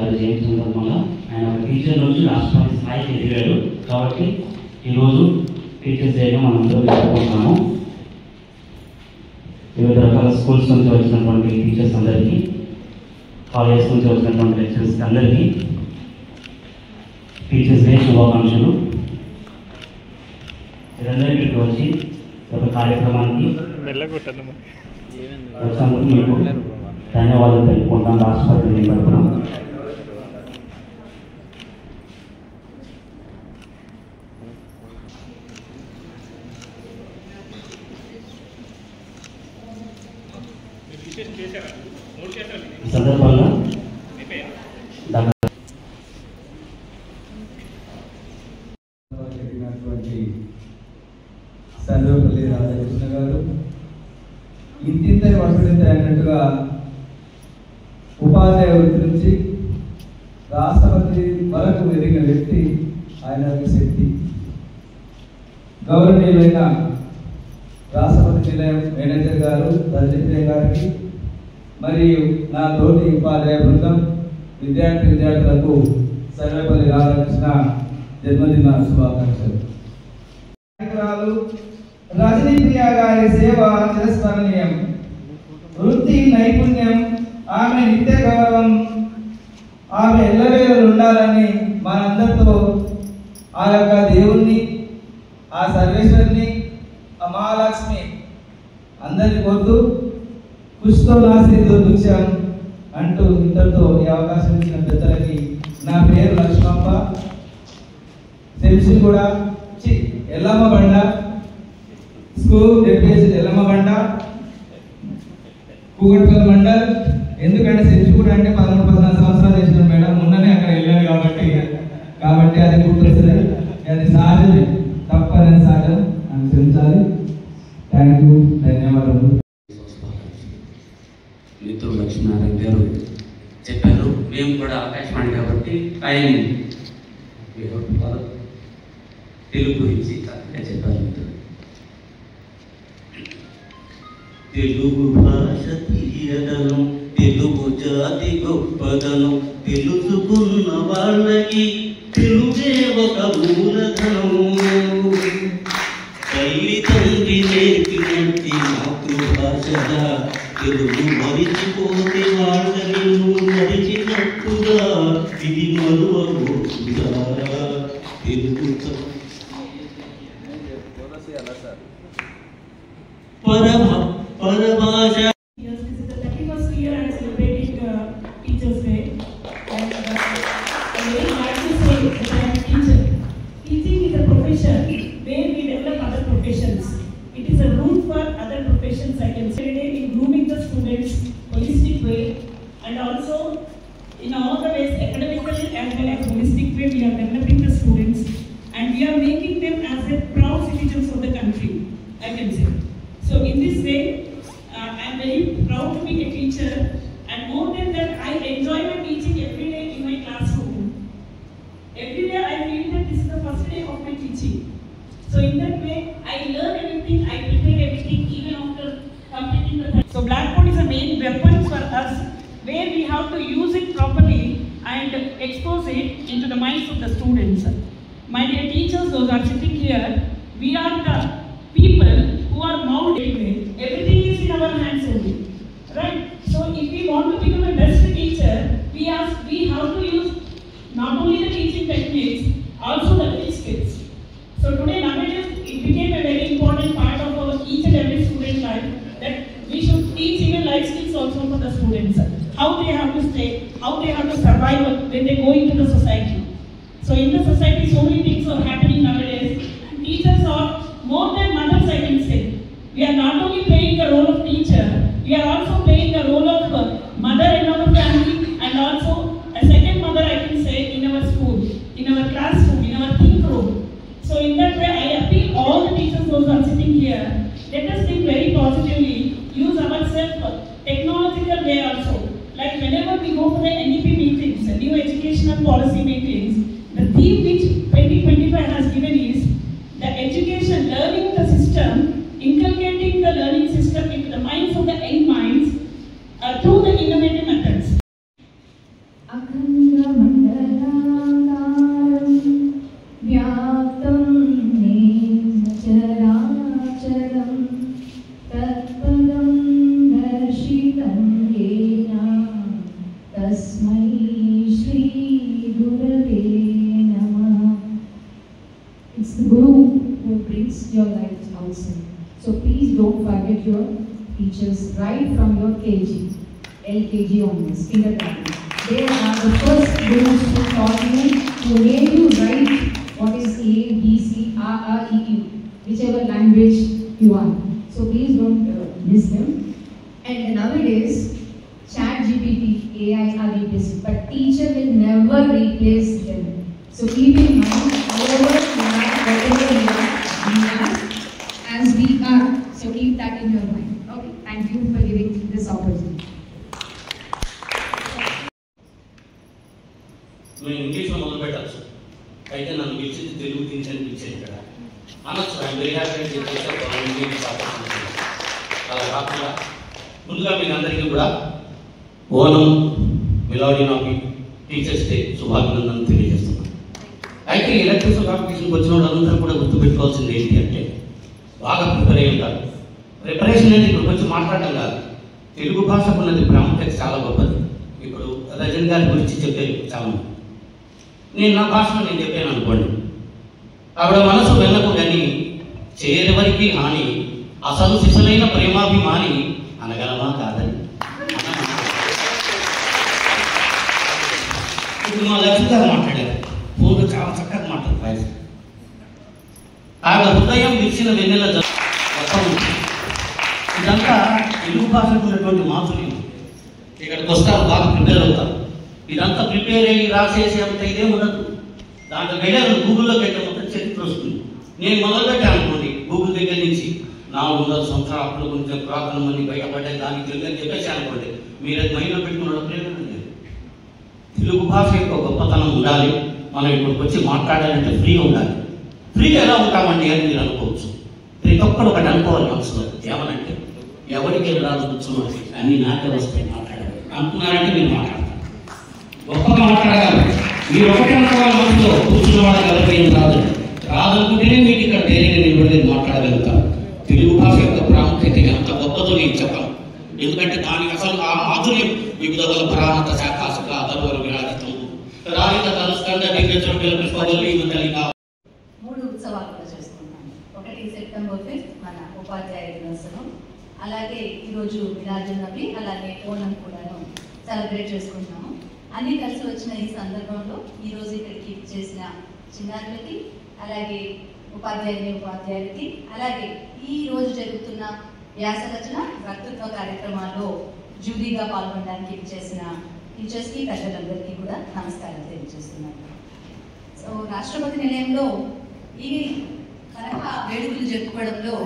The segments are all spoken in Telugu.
గారి జయంతి సందర్భంగా ఆయన ఒక టీచర్ నుంచి రాష్ట్రపతి స్థాయికి ఎదిగాడు. కాబట్టి ఈరోజు టీచర్స్ డేగా మనందరూ జరుపుకుంటున్నాము. వివిధ రకాల స్కూల్స్ నుంచి వచ్చినటువంటి టీచర్స్ అందరికీ, కాలేజెస్ నుంచి వచ్చినటువంటి లెక్చరర్స్ అందరికీ టీచర్స్ డే శుభాకాంక్షలు. మీరందరికీ వచ్చి ఒక కార్యక్రమానికి వచ్చినందుకు మీకు ధన్యవాదాలు తెలుపుకుంటాం. రాష్ట్రపతి తరపున ఈ సందర్భంగా సర్వేపల్లి రాధాకృష్ణ గారు ఇంటింత వసతింత అన్నట్టుగా ఉపాధ్యాయ వృత్తి నుంచి రాష్ట్రపతి వరకు ఎదిగిన వ్యక్తి ఆయన శక్తి. గౌరవనీయులైన రాష్ట్రపతి నిలయం మేనేజర్ గారు రజనీ గారికి మరియు నా తోటి ఉపాధ్యాయ బృందం విద్యార్థులకు సర్వేపల్లి రాధాకృష్ణ జన్మదిన శుభాకాంక్షలు. రజనీ ప్రియ గారి సేవ చిరస్మరణీయం. వృత్తి నైపుణ్యం, ఆమె నిత్య గౌరవం, ఆమె ఎల్లవేళలు ఉండాలని మనందరితో ఆ యొక్క దేవుణ్ణి, ఆ సర్వేశ్వరిని, ఆ మహాలక్ష్మి అందరిని కోరుతూ కృషితో నాసి దుర్భిక్షం అంటూ ఇంతటితో ఈ అవకాశం ఇచ్చిన పెద్దలకి నా పేరు లక్ష్మప్ప, శంసి కూడా ఎల్లమ్మ బండ స్కూల్ డెప్యూటీ ఎల్లమ్మ బండ కూగట్పల్లి మండల్. ఎందుకంటే శంసిగూడ అంటే 13-14 సంవత్సరాలు చేసిన మేడం, మొన్ననే అక్కడ వెళ్ళాను కాబట్టి అది గుర్తొస్తుంది. అది సహజమే, తప్పని సహజం అనుసరించాలి. థ్యాంక్ యూ, ధన్యవాదాలు. మిత్రుడు లక్ష్మీనారాయణ గారు చెప్పారు. మేము కూడా ఆకాశవాణి కాబట్టి టైం తెలుగు గురించి చక్కగా చెప్పారు మిత్రుడు. తెలుగు భాష తీయదనం, తెలుగు జాతి గొప్పదనం, తెలుసుకున్న వాళ్ళకి తెలుగే ఒక మూలధనం. తల్లి తండ్రి నేర్పినట్టి మాతృభాషగా తెలుగు మరిచిపోతే వాళ్ళ నిన్ను మరిచినట్టుగా ఇది మరువబోతుగా Telugu పరభాష. Yes, this is the 31st year I am celebrating Teachers Day, and I'm very glad to say that I am a teacher. Teaching is a profession where we develop other professions. It is a route for other professions, I can say, in grooming the students holistic way, and also in all the ways academically as well as holistic way we are developing the students, and we are making them as a proud citizens of the country, I can say. So in this way, I am very proud to be a teacher, and more than that, I enjoy my teaching every day in my classroom. Every day I feel that this is the first day of my teaching. So in that way, I learn everything, I prepare everything even after completing the. So blackboard is a main weapon for us, where we have to use it properly and expose it into the minds of the students. My dear teachers, those are sitting here, we are the people who are molded. Everything is in our hands only, right? So if we want to become a best teacher, we have to use not only the teaching techniques, also the living skills. So today nowadays it became a very important part of our each and every student life, that we should teach even life skills also for the students. How they have to stay, how they have to survive when they go into the society. So in the society so many things are happening nowadays. Teachers are more than mothers, I can say. We are not only playing the role of teacher, we are also playing the role of mother in our family, and also a second mother, I can say, in our school, in our classroom, in our think room. So in that way, I appeal all the teachers who are sitting here, let us think very positively, use ourselves technological way also. Like whenever we go for the NEP meetings, new educational policy meetings, the theme which 2025 has given is the education, learning the system, inculcating the learning system into the minds of the young minds through the innovative methods. risk your lives outside. So please don't forget your teachers right from your KG, LKG onwards, kindergarten. They are the first gurus who taught you, who made you write what is A, B, C, R, E, U, whichever language you are. So please don't miss them. And nowadays, ChatGPT, AI are replaced, but teacher will never replace them. So keep in mind, whatever you are, as we are. So keep that in your mind. Okay, thank you for giving this opportunity. నేను ఇంగ్లీష్లో మొదలు పెట్టచ్చు, అయితే నన్ను పిలిచింది తెలుగు టీచర్ని పిలిచేది ఇక్కడ అనొచ్చు. ఐఎమ్ వెరీ హ్యాపీ అలా కాకుండా ముందుగా మీకు అందరికీ కూడా ఓనం మిలాడినాకి టీచర్స్ డే శుభాభినందనలు తెలియజేస్తున్నాను. అయితే ఎలక్ట్రికల్ కాంపిటీషన్కి వచ్చిన వాళ్ళందరూ కూడా గుర్తుపెట్టుకోవాల్సింది ఏంటి అంటే బాగా ప్రిపేర్ అయి ఉంటారు. ప్రిపరేషన్ అనేది ఇప్పుడు వచ్చి మాట్లాడటం కాదు, తెలుగు భాషకు ఉన్నది ప్రాముఖ్యత చాలా గొప్పది. ఇప్పుడు రజని గారి గురించి చెప్పారు చాలా. నేను నా భాషలో నేను చెప్పాను అనుకోండి, ఆవిడ మనసు వెళ్ళకు కానీ చేరెవరికి హాని, అసలు సిసలైన ప్రేమాభిమాని అనగలమా కాదని. ఇప్పుడు మా లక్ష్మి గారు మాట్లాడారు, ఫోన్లో చాలా చక్కగా మాట్లాడారు. ఆవిడ హృదయం విరిచిన వెన్నెల ఇదంతా తెలుగు భాషకు ఉన్నటువంటి మాధుర్యం. ఇక్కడికి వస్తారు, బాగా ప్రిపేర్ అవుతారు. ఇదంతా ప్రిపేర్ అయ్యి రాసేసి అంత ఇదే ఉండదు. దాంట్లో వెళ్ళారు, గూగుల్లోకి అయితే మొత్తం చరిత్ర వస్తుంది. నేను మొదలుపెట్టాను అనుకోండి, గూగుల్ దగ్గర నుంచి 400 సంవత్సరాల అప్పుడు కొంచెం పురాతన మంది బయటపడ్డాయి దానికి తెలుగు అని చెప్పేసి అనుకోండి, మీరు అది మైండ్లో పెట్టుకున్న ప్రయోజనం లేదు. తెలుగు భాష యొక్క గొప్పతనం ఉండాలి. మనం ఇక్కడికి వచ్చి మాట్లాడాలంటే ఫ్రీగా ఉండాలి. ఫ్రీగా ఎలా ఉంటామండి అని మీరు అనుకోవచ్చు. ప్రతి ఒక్కరు ఒకటి అనుకోవాలి మనసులో, ఏమనంటే ఎవరికి వెళ్ళాలి కూర్చున్నది అన్ని నాకే వస్తాయి మాట్లాడాలి అనుకున్నారంటే మీరు మాట్లాడతారు, గొప్పగా మాట్లాడగలరు. మీరు ఒకటి అనుకోవాలి మనసులో, కూర్చున్న వాళ్ళకి ఎవరికైనా రాదనుకుంటేనే మీకు ఇక్కడ ధైర్యంగా నిలబడి మాట్లాడగలుగుతారు. తెలుగు భాష యొక్క ప్రాముఖ్యత ఎంత గొప్పదో నేను చెప్పాను. ఎందుకంటే దానికి అసలు ఆ మాధుర్యం వివిధ ప్రాంత శాఖాసుక అతర్వర విరాజితం రాహిత తలస్కండ నిర్మించడం. 3 ఉత్సవాలు కూడా చేసుకుంటాం. ఒకటి సెప్టెంబర్ 5 మన ఉపాధ్యాయ దినోత్సవం, అలాగే ఈరోజు మిలాదున్ నబీ, అలాగే ఓనం కూడాను సెలబ్రేట్ చేసుకుంటున్నాము. అన్నీ కలిసి వచ్చిన ఈ సందర్భంలో ఈరోజు ఇక్కడికి చేసిన చిన్నారులకి, అలాగే ఉపాధ్యాయులకి, అలాగే ఈ రోజు జరుగుతున్న వ్యాస రచన వక్తృత్వ కార్యక్రమాల్లో జ్యూరీగా పాల్గొనడానికి చేసిన టీచర్స్కి, పెద్దలందరికీ కూడా నమస్కారం తెలియజేస్తున్నాను. సో రాష్ట్రపతి నిలయంలో ఈ తరహా వేడుకలు జరుపుకోవడంలో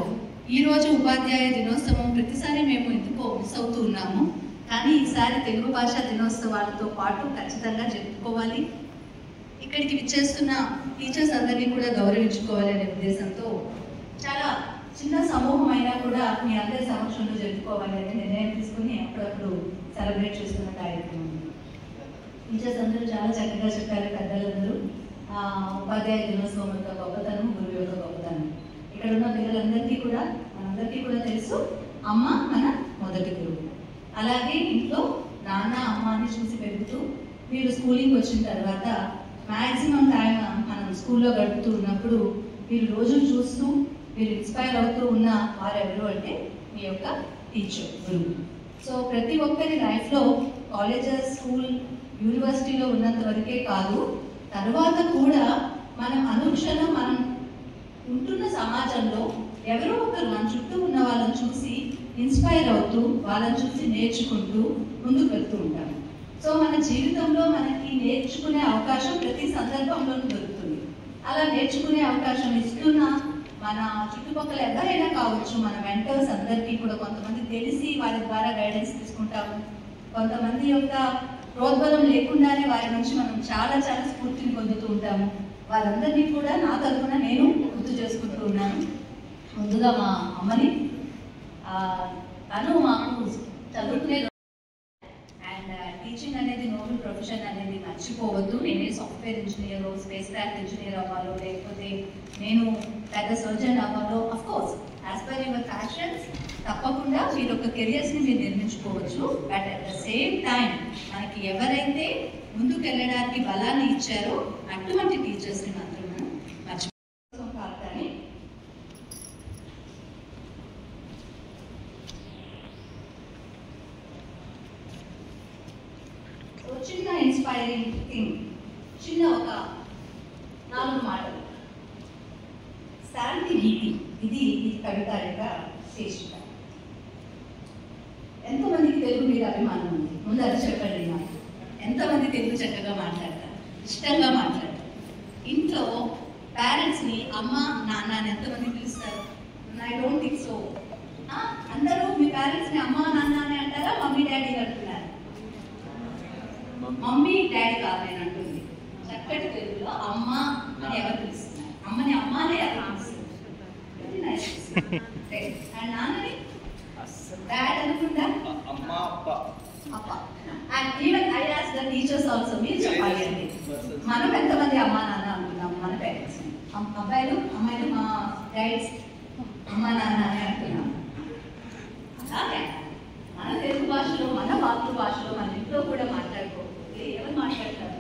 ఈరోజు ఉపాధ్యాయ దినోత్సవం ప్రతిసారి మేము ఎందుకో మిస్ అవుతూ ఉన్నాము. కానీ ఈసారి తెలుగు భాషా దినోత్సవాలతో పాటు ఖచ్చితంగా జరుపుకోవాలి. ఇక్కడికి విచ్చేస్తున్న టీచర్స్ అందరినీ కూడా గౌరవించుకోవాలి అనే ఉద్దేశంతో చాలా చిన్న సమూహం అయినా కూడా మీ అందరి సమక్షంలో జరుపుకోవాలి అనే నిర్ణయం తీసుకుని అప్పుడప్పుడు సెలబ్రేట్ చేస్తున్న కార్యక్రమం. టీచర్స్ అందరూ చాలా చక్కగా చెప్పారు, పెద్దలందరూ. ఉపాధ్యాయ దినోత్సవం యొక్క గొప్పతనం, గురువు యొక్క గొప్పతనం. ఇక్కడ ఉన్న పిల్లలందరికీ కూడా, మనందరికీ కూడా తెలుసు, అమ్మ మన మొదటి గురువు. అలాగే ఇంట్లో నాన్న అమ్మ అని చూసి పెరుగుతూ మీరు స్కూలింగ్ వచ్చిన తర్వాత మ్యాక్సిమం టైం మనం స్కూల్లో గడుపుతూ ఉన్నప్పుడు మీరు రోజు చూస్తూ మీరు ఇన్స్పైర్ అవుతూ ఉన్న వారెవరు అంటే మీ యొక్క టీచర్, గురువు. సో ప్రతి ఒక్కరి లైఫ్లో కాలేజెస్, స్కూల్, యూనివర్సిటీలో ఉన్నంత వరకే కాదు, తర్వాత కూడా మనం అనుక్షణం మనం ఉంటున్న సమాజంలో ఎవరో ఒకరు మన చుట్టూ ఉన్న వాళ్ళని చూసి ఇన్స్పైర్ అవుతూ, వాళ్ళని చూసి నేర్చుకుంటూ ముందుకు వెళ్తూ ఉంటాం. సో మన జీవితంలో మనకి నేర్చుకునే అవకాశం ప్రతి సందర్భంలోనూ దొరుకుతుంది. అలా నేర్చుకునే అవకాశం ఇస్తున్న మన చుట్టుపక్కల ఎవరైనా కావచ్చు, మన మెంటర్స్ అందరికీ కూడా కొంతమంది తెలిసి వారి ద్వారా గైడెన్స్ తీసుకుంటాము, కొంతమంది యొక్క ప్రోద్బలం లేకుండానే వారి నుంచి మనం చాలా చాలా స్ఫూర్తిని పొందుతూ ఉంటాము. వారందరినీ కూడా నా తరఫున నేను గుర్తు చేసుకుంటూ ఉన్నాను. ముందుగా మా అమ్మని, తను మాకు చదువుకునే అండ్ టీచింగ్ అనేది నోబెల్ ప్రొఫెషన్ అనేది మర్చిపోవద్దు. నేనే software engineer, spacecraft engineer అవ్వాలో, లేకపోతే నేను పెద్ద సర్జన్ అవ్వాలో, of course as per your passions తప్పకుండా మీరు ఒక కెరియర్స్ని మీరు నిర్మించుకోవచ్చు. But at the same time మనకి ఎవరైతే ముందుకు వెళ్ళడానికి బలాన్ని ఇచ్చారో అటువంటి టీచర్స్ని మాత్రం మనం మర్చిపోతాం. కానీ చిన్న ఒక 4 మాటలు. శాంతి గీతి ఇది కవిత యొక్క శీర్షిక. ఎంతమందికి తెలుగు మీద అభిమానం ఉంది? ముందు అది చెప్పండి నాకు. ఎంతమంది తెలుగు చక్కగా మాట్లాడతారు, ఇష్టంగా మాట్లాడతారు? ఇంట్లో పేరెంట్స్ని అమ్మ నాన్న అని ఎంతమంది పిలుస్తారు? I don't think so. అందరూ మీ పేరెంట్స్ని అమ్మ నాన్న అని అంటారా, మమ్మీ డాడీ అంటున్నారు? మమ్మీ డాడీ కాదు నేను అంటుంది. చక్కటి తెలుగులో అమ్మ అని ఎవరు పిలుస్తున్నారు? అమ్మని అమ్మ అనే ఎవరు పిలుస్తున్నారు? Very nice. అండ్ నాన్నని డాడ్ అనుకుంటా అప్ప. And even I ask the teachers also, మీరు చెప్పాలి అండి, మనం ఎంతమంది అమ్మ నాన్న అనుకున్నాం మన పేరెంట్స్? అబ్బాయిలు అమ్మాయిలు మా డాడీస్ అమ్మ నాన్న అని అంటున్నాం. అలాగే మన తెలుగు భాషలో, మన మాతృభాషలో మన ఇంట్లో కూడా మాట్లాడుకోకపోతే ఎవరు మాట్లాడతారు?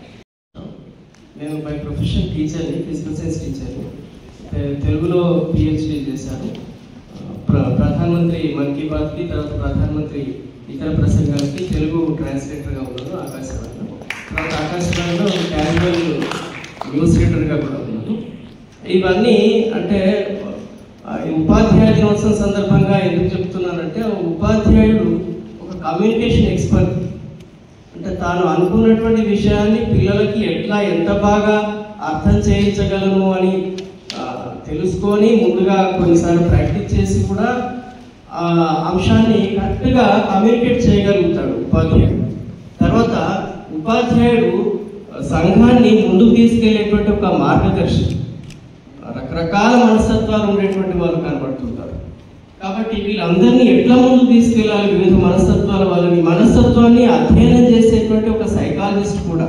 నేను బై ప్రొఫెషన్ టీచర్ని, ఫిజికల్ సైన్స్ టీచర్ని. తెలుగులో పిహెచ్డీ చేశాను. ప్రధానమంత్రి మన్ కీ బాత్కి, తర్వాత ప్రధానమంత్రి ఇతర ప్రసంగాలకి తెలుగు ట్రాన్స్లేటర్గా ఉన్నాను ఆకాశవాణిలో. తర్వాత ఆకాశవాణిలో క్యాజువల్ న్యూస్ రీడర్గా కూడా ఉన్నాను. ఇవన్నీ అంటే ఉపాధ్యాయ దినోత్సవం సందర్భంగా ఎందుకు చెప్తున్నానంటే, ఉపాధ్యాయుడు ఒక కమ్యూనికేషన్ ఎక్స్పర్ట్. అంటే తాను అనుకున్నటువంటి విషయాన్ని పిల్లలకి ఎట్లా ఎంత బాగా అర్థం చేయించగలను అని తెలుసుకొని ముందుగా కొన్నిసార్లు ప్రాక్టీస్ చేసి కూడా అంశాన్ని కరెక్ట్గా కమ్యూనికేట్ చేయగలుగుతాడు ఉపాధ్యాయుడు. తర్వాత ఉపాధ్యాయుడు సంఘాన్ని ముందుకు తీసుకెళ్లేటువంటి ఒక మార్గదర్శి. రకరకాల మనస్తత్వాలు ఉండేటువంటి వాళ్ళు కనబడుతుంటారు. కాబట్టి వీళ్ళందరినీ ఎట్లా ముందుకు తీసుకెళ్ళాలి, వివిధ మనస్తత్వాల వాళ్ళని, మనస్తత్వాన్ని అధ్యయనం చేసేటువంటి ఒక సైకాలజిస్ట్ కూడా.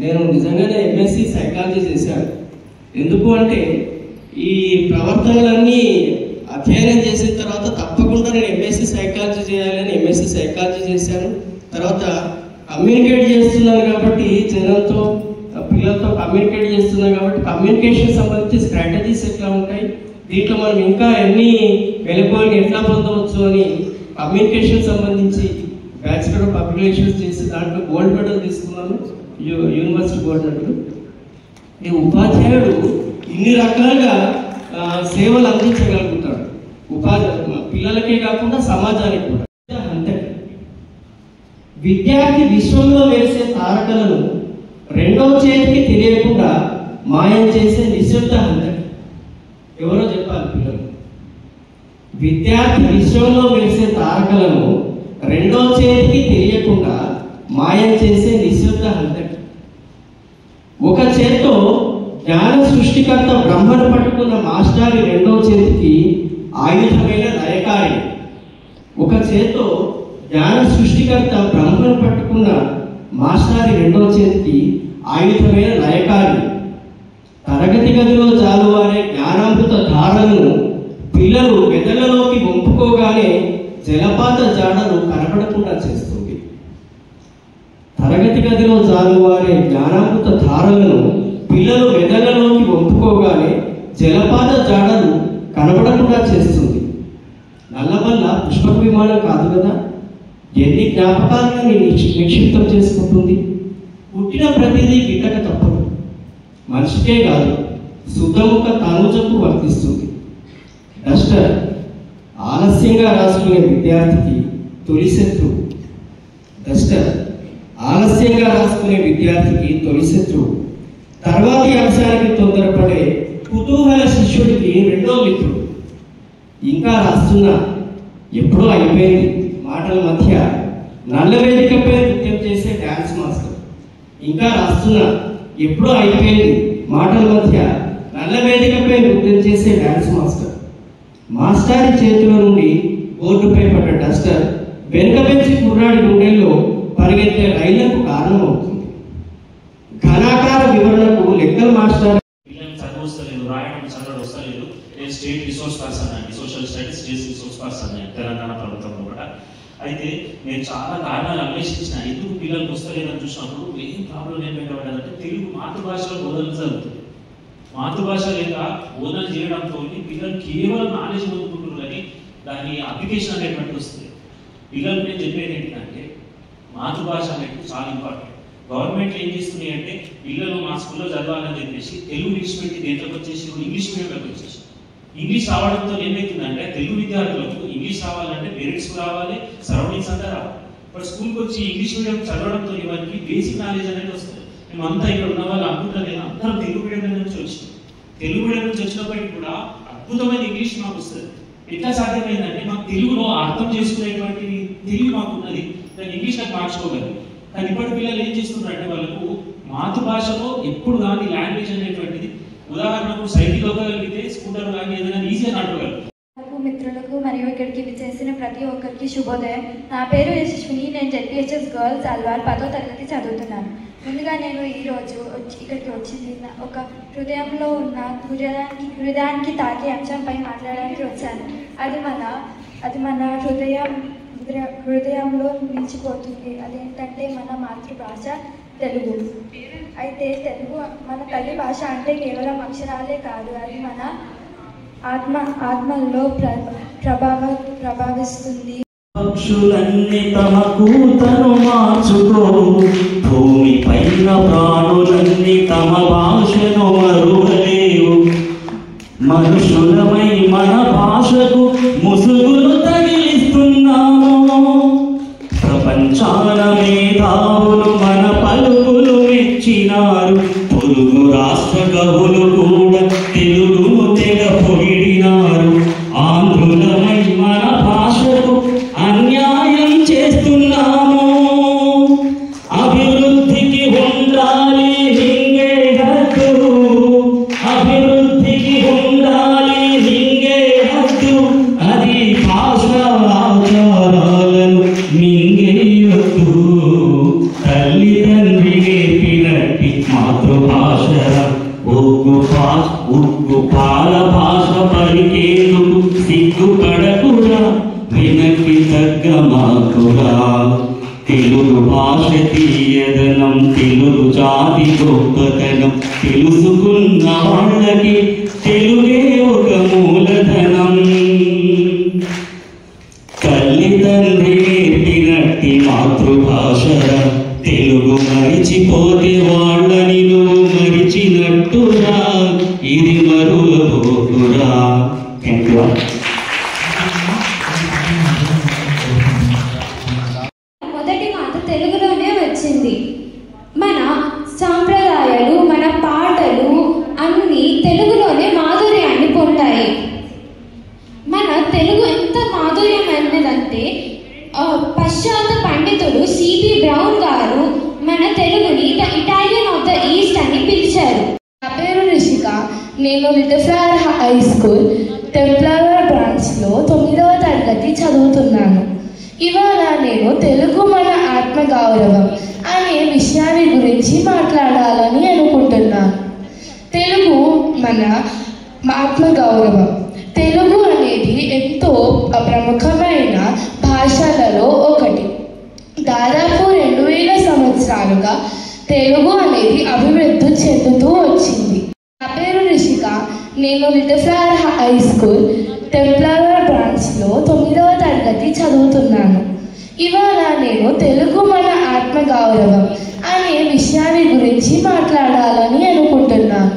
నేను నిజంగానే ఎంఎస్సి సైకాలజీ చేశాను. ఎందుకు అంటే ఈ ప్రవర్తనలన్నీ అధ్యయనం చేసిన తర్వాత తప్పకుండా నేను ఎంఎస్సి సైకాలజీ చేయాలని ఎంఎస్సి సైకాలజీ చేశాను. తర్వాత కమ్యూనికేట్ చేస్తున్నాను కాబట్టి, జనంతో పిల్లలతో కమ్యూనికేట్ చేస్తున్నాను కాబట్టి కమ్యూనికేషన్ సంబంధించి స్ట్రాటజీస్ ఎట్లా ఉంటాయి, దీంట్లో మనం ఇంకా ఎన్ని వెలుగుని ఎట్లా పొందవచ్చు అని కమ్యూనికేషన్ సంబంధించి బ్యాచిలర్ ఆఫ్ పబ్లిక్ రిలేషన్స్ చేసి దాంట్లో గోల్డ్ మెడల్ తీసుకున్నాను, యూనివర్సిటీ గోల్డ్ మెడల్. ఈ ఉపాధ్యాయుడు ఇన్ని రకాలుగా సేవలు అందించగలుగుతాడు. పిల్లలకే కాకుండా సమాజానికి కూడా. అంతే, విద్యార్థి విశ్వంలో వేసే తారకలను రెండవ చేతికి తెలియకుండా మాయం చేసే నిశ్శబ్ద హంతకి. ఎవరో చెప్పాలి పిల్లలు. విద్యార్థి విశ్వంలో వేసే తారకలను రెండవ చేతికి తెలియకుండా మాయం చేసే నిశ్శబ్ద హంతకి. ఒక చేత్తో జ్ఞాన సృష్టికర్త బ్రహ్మను పట్టుకున్న మాస్టారి రెండవ చేతికి ఆయుధమైన లయకారి. ఒక చేత్తో జ్ఞాన సృష్టికర్త బ్రహ్మను పట్టుకున్న మాస్టారి రెండవ చేతికి ఆయుధమైన లయకారి. తరగతి గదిలో జాలువారే జ్ఞానామృత ధారలను పిల్లలు మెదళ్ళలోకి వంపుకోగానే జలపాత జాడలు కనబడకుండా చేస్తుంది. తరగతి గదిలో జాలువారే జ్ఞానామృత ధారలను పిల్లలు మెదళ్ళలోకి వంపుకోగానే జలపాత జాడలు కనబడకుండా చేస్తుంది. నల్లబల్ల పుష్పక విమానం కాదు కదా, ఎన్ని జ్ఞాపకాలను నిక్షిప్తం చేసుకుంటుంది. పుట్టిన ప్రతిదీ గిట్టక తప్పదు. మనిషికే కాదు, శుద్ధముఖ తనుజకు వర్తిస్తుంది. డస్టర్ ఆలస్యంగా రాసుకునే విద్యార్థికి తొలి శత్రువు. డస్టర్ ఆలస్యంగా రాసుకునే విద్యార్థికి తొలి శత్రువు. తర్వాతి అంశానికి తొందరపడే కుతూహల శిష్యుడికి రెండో మిత్రుడు. ఇంకా రాస్తున్నా, ఎప్పుడో అయిపోయింది మాటల మధ్య నల్ల వేదికపై నృత్యం చేసే డ్యాన్స్ మాస్టర్. ఇంకా రాస్తున్నా, ఎప్పుడో అయిపోయింది మాటల మధ్య నల్ల వేదికపై నృత్యం చేసే డ్యాన్స్ మాస్టర్. మాస్టారి చేతిలో నుండి బోర్డుపై పడ్డ డస్టర్ వెనుక పెంచి కుర్రాడి గుండెల్లో పరిగెత్తే రైళ్లకు కారణమవుతుంది. ఘనాకార వివరణకు లెక్కల మాస్టర్ చదువు వస్తలేదు, రాయడం చదవడం వస్తలేదు. నేను స్టేట్ రిసోర్స్ పర్సన్ అండి, social studies state resource person అండి తెలంగాణ ప్రభుత్వంలో కూడా. అయితే నేను చాలా కారణాలు అన్వేషించిన, ఎందుకు పిల్లలకు వస్తలేదని చూసినప్పుడు ఏం ప్రాబ్లం ఏమైనా తెలుగు మాతృభాషలో బోధనలు జరుగుతుంది. మాతృభాష లేక బోధన చేయడంతో పిల్లలు కేవలం నాలెడ్జ్ పొందుకుంటున్నారు, కానీ దాని అప్లికేషన్ అనేటువంటి వస్తుంది. పిల్లలకు నేను చెప్పేది ఏంటంటే మాతృభాష అనేది చాలా ఇంపార్టెంట్. గవర్నమెంట్ ఏం చేస్తున్నాయి అంటే పిల్లలు స్కూల్లో చదవాలని చెప్పేసి తెలుగు విడిచిపెట్టి దేంట్లోకి వచ్చేసి ఇంగ్లీష్ మీడియంలోకి వచ్చేసి ఇంగ్లీష్ రావడంతో ఏమైతుందంటే తెలుగు విద్యార్థులకు ఇంగ్లీష్ రావాలంటే పేరెంట్స్కి రావాలి, సరౌండింగ్స్ అంతా రావాలి. బట్ స్కూల్కి వచ్చి ఇంగ్లీష్ మీడియం చదవడంతో ఇవన్నీ బేసిక్ నాలెడ్జ్ అనేది వస్తుంది. మేమంతా ఇక్కడ ఉన్న వాళ్ళు అనుకుంటారు అందరం తెలుగు మీడియం నుంచి వచ్చినాం. తెలుగు మీడియం నుంచి వచ్చినప్పటికీ కూడా అద్భుతమైన ఇంగ్లీష్ మాకు వస్తుంది. ఎట్లా సాధ్యమైందంటే మాకు తెలుగులో అర్థం చేసుకునేటువంటి తెలుగు మాకు ఉన్నది, దాన్ని ఇంగ్లీష్లోకి మార్చుకోగలరు. కానీ ఇప్పటి పిల్లలు ఏం చేస్తున్నారంటే వాళ్ళకు మాతృభాషలో ఎప్పుడు కానీ లాంగ్వేజ్ అనేటువంటిది, ఉదాహరణకు సైకిల్ తొక్కగలిగితే స్కూటర్ కానీ ఏదైనా ఈజీగా నడవగలరు. మిత్రులకు మరియు ఇక్కడికి విచ్చేసిన ప్రతి ఒక్కరికి శుభోదయం. నా పేరు యశస్విని. నేను జెడ్పీహెచ్ఎస్ గర్ల్స్ అల్వార్ 10వ తరగతి చదువుతున్నాను. ముందుగా నేను ఈరోజు ఇక్కడికి వచ్చింది ఒక హృదయంలో ఉన్న హృదయానికి తాకే అంశంపై మాట్లాడడానికి వచ్చాను. అది మన హృదయంలో నిలిచిపోతుంది. అదేంటంటే మన మాతృభాష తెలుగు. అయితే తెలుగు మన తల్లి భాష అంటే కేవలం అక్షరాలే కాదు, అది మన ఆత్మల్లో ప్రభావిస్తుంది. పక్షులన్నీ తమ కూతను మార్చుకోవు, భూమి పైన ప్రాణులన్నీ తమ భాషను మరువలేవు. మనుషులమై మన భాషకు ముసుగులు తగిలిస్తున్నాము. ప్రపంచాల మేధావులు మన పలుకులు మెచ్చినారు. పొరుగు రాష్ట్ర కవులు కూడా తెలుగును తెగ పొగిడినారు. ఆంధ్రులమై మన భాషకు అన్యాయం చేస్తున్నాము. అభివృద్ధికి ఉండాలి హింగే హద్దు, అభివృద్ధికి ఉండాలి హింగే హద్దు. అది భాష ఆచారాలను మింగేయొద్దు. తల్లి తండ్రి నేర్పినట్టి మాతృభాష ఉగ్గు పాల భాష పలికేందుకు సిగ్గుపడకురా, వెనక్కి తగ్గమాకురా. తెలుగు భాష తీయదనం, తెలుగు జాతి గొప్పతనం, తెలుసుకున్న వాళ్ళకి తెలుగే ఒక మూలధనం. తల్లి తండ్రి నేర్పినట్టి మాతృభాష తెలుగు మరిచిపోతే వాళ్ళని నువ్వు మరిచినట్టురా, ఇది మరువబోకురా. Thank you. మొదటి మాట తెలుగులోనే వచ్చింది. మన సాంప్రదాయాలు, మన పాటలు అన్నీ తెలుగులోనే మాధుర్యాన్ని పొందాయి. మన తెలుగు ఎంత మాధుర్యమైనదంటే పాశ్చాత్య పండితుడు సిబి బ్రౌన్ గారు మన తెలుగుని the Italian of the east అని పిలిచారు. నా పేరు రిషిక. నేను లిటిల్ ఫ్లవర్ హై స్కూల్ టెంప్లవర్ బ్రాంచ్లో 9వ తరగతి చదువుతున్నాను. ఇవాళ నేను తెలుగు మన ఆత్మగౌరవం అనే విషయాన్ని గురించి మాట్లాడాలని అనుకుంటున్నాను. తెలుగు మన ఆత్మగౌరవం. తెలుగు అనేది ఎంతో ప్రముఖమైన భాషలలో ఒకటి. దాదాపు 2000 సంవత్సరాలుగా తెలుగు అనేది అభివృద్ధి చెందుతూ వచ్చింది. నా పేరు రిషిక. నేను లిటిల్ ఫ్లవర్ హై స్కూల్ టెంప్లవర్ బ్రాంచ్లో 9వ తరగతి చదువుతున్నాను. ఇవాళ నేను తెలుగు మన ఆత్మగౌరవం అనే విషయాన్ని గురించి మాట్లాడాలని అనుకుంటున్నాను.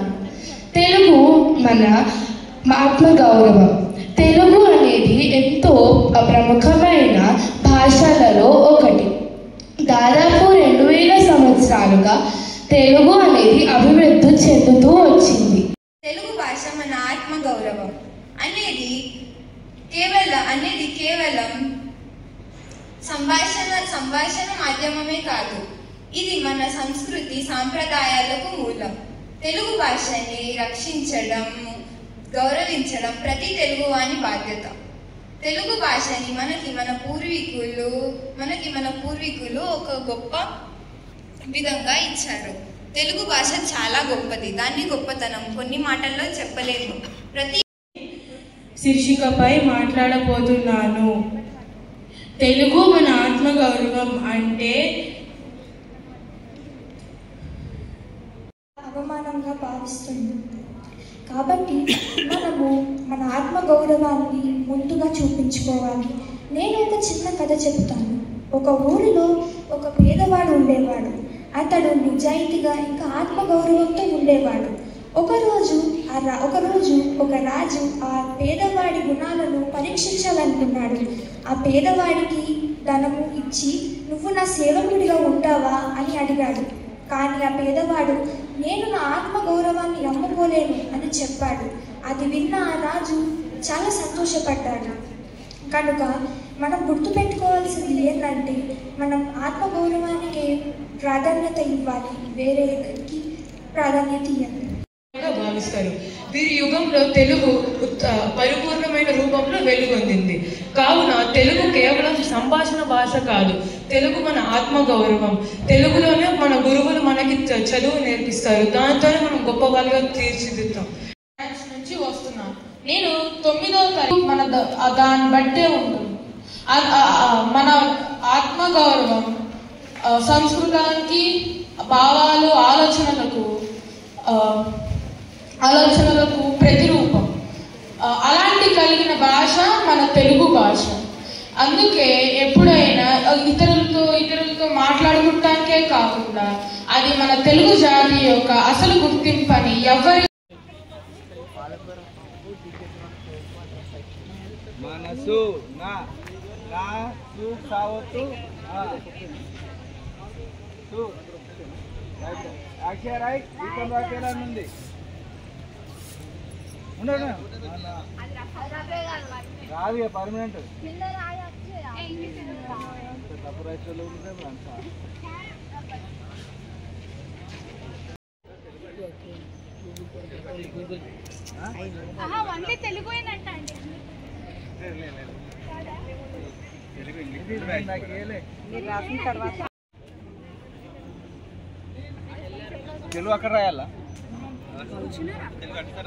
తెలుగు మన ఆత్మగౌరవం. తెలుగు అనేది ఎంతో ప్రముఖమైన భాషలలో ఒకటి. దాదాపు 2000 సంవత్సరాలుగా తెలుగు అనేది అభివృద్ధి చెందుతూ వచ్చింది. తెలుగు భాష మన ఆత్మగౌరవం అనేది కేవలం సంభాషణ మాధ్యమమే కాదు, ఇది మన సంస్కృతి సాంప్రదాయాలకు మూలం. తెలుగు భాషని రక్షించడం, గౌరవించడం ప్రతి తెలుగువాని బాధ్యత. తెలుగు భాషని మనకి మన పూర్వీకులు ఒక గొప్ప విధంగా ఇచ్చారు. తెలుగు భాష చాలా గొప్పది. దాని గొప్పతనం కొన్ని మాటల్లో చెప్పలేము. శీర్షికపై మాట్లాడబోతున్నాను. తెలుగు మన ఆత్మగౌరవం అంటే అవమానంగా భావిస్తుంది. కాబట్టి మనము మన ఆత్మగౌరవాన్ని ముందుగా చూపించుకోవాలి. నేను ఒక చిన్న కథ చెప్తాను. ఒక ఊరిలో ఒక పేదవాడు ఉండేవాడు. అతడు నిజాయితీగా ఇంకా ఆత్మగౌరవంతో ఉండేవాడు. ఒకరోజు ఒక రాజు ఆ పేదవాడి గుణాలను పరీక్షించాలనుకున్నాడు. ఆ పేదవాడికి ధనము ఇచ్చి నువ్వు నా సేవకుడిగా ఉంటావా అని అడిగాడు. కానీ ఆ పేదవాడు నేను నా ఆత్మగౌరవాన్ని అమ్ముకోలేను అని చెప్పాడు. అది విన్న ఆ రాజు చాలా సంతోషపడ్డాడు. కనుక మనం గుర్తుపెట్టుకోవాల్సింది ఏంటంటే మనం ఆత్మగౌరవానికి ప్రాధాన్యత ఇవ్వాలి, వేరేకి ప్రాధాన్యత ఇవ్వాలి భావిస్తారు. వీరి యుగంలో తెలుగు పరిపూర్ణమైన రూపంలో వెలుగొందింది. కావున తెలుగు కేవలం సంభాషణ భాష కాదు, తెలుగు మన ఆత్మగౌరవం. తెలుగులోనే మన గురువులు మనకి చదువు నేర్పిస్తారు, దాంతోనే మనం గొప్ప వాళ్ళగా తీర్చిదిద్దాం. నుంచి వస్తున్నాను నేను 9వ తారీఖు మన దాన్ని బట్టే ఉంటుంది. మన ఆత్మగౌరవం సంస్కృతానికి భావాలు ఆలోచనలకు ప్రతిరూపం. అలాంటి కలిగిన భాష మన తెలుగు భాష. అందుకే ఎప్పుడైనా ఇతరులతో మాట్లాడుకుంటానికే కాకుండా అది మన తెలుగు జాతి యొక్క అసలు గుర్తింపని ఎవరి మనసు నా నా సు సావతు సు రైట్ యాక్షన్ రైట్ ఇకం రాకేలా ఉంది ఉండనా రాదు పర్మనెంట్ తప్పు రైతులు ఉంటే అంతా ఓన్లీ తెలుగు ఏంటంటే తెలుగు ఇంగ్లీష్ మీరు రాసిన తర్వాత తెలుగు అక్కడ రాయాలా తెలుగు అక్కడ